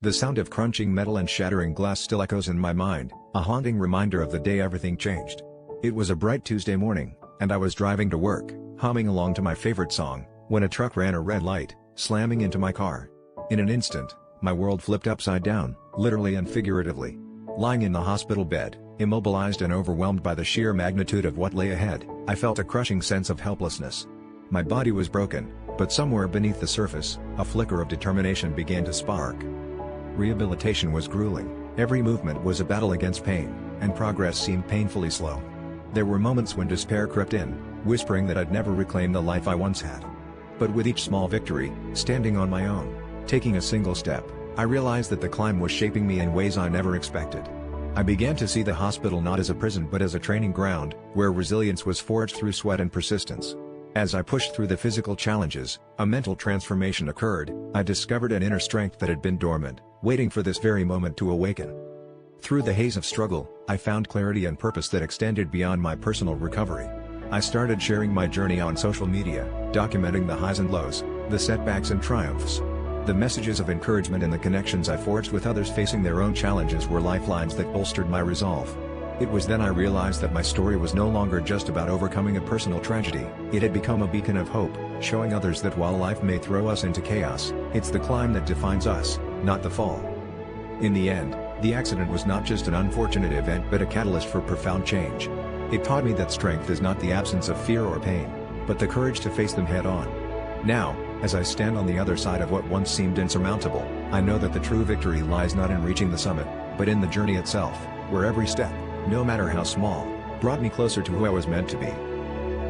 The sound of crunching metal and shattering glass still echoes in my mind, a haunting reminder of the day everything changed. It was a bright Tuesday morning, and I was driving to work, humming along to my favorite song, when a truck ran a red light, slamming into my car. In an instant, my world flipped upside down, literally and figuratively. Lying in the hospital bed, immobilized and overwhelmed by the sheer magnitude of what lay ahead, I felt a crushing sense of helplessness. My body was broken, but somewhere beneath the surface, a flicker of determination began to spark. Rehabilitation was grueling, every movement was a battle against pain, and progress seemed painfully slow. There were moments when despair crept in, whispering that I'd never reclaim the life I once had. But with each small victory, standing on my own, taking a single step, I realized that the climb was shaping me in ways I never expected. I began to see the hospital not as a prison but as a training ground, where resilience was forged through sweat and persistence. As I pushed through the physical challenges, a mental transformation occurred. I discovered an inner strength that had been dormant, waiting for this very moment to awaken. Through the haze of struggle, I found clarity and purpose that extended beyond my personal recovery. I started sharing my journey on social media, documenting the highs and lows, the setbacks and triumphs. The messages of encouragement and the connections I forged with others facing their own challenges were lifelines that bolstered my resolve. It was then I realized that my story was no longer just about overcoming a personal tragedy. It had become a beacon of hope, showing others that while life may throw us into chaos, it's the climb that defines us, not the fall. In the end, the accident was not just an unfortunate event but a catalyst for profound change. It taught me that strength is not the absence of fear or pain, but the courage to face them head-on. Now, as I stand on the other side of what once seemed insurmountable, I know that the true victory lies not in reaching the summit, but in the journey itself, where every step, no matter how small, brought me closer to who I was meant to be.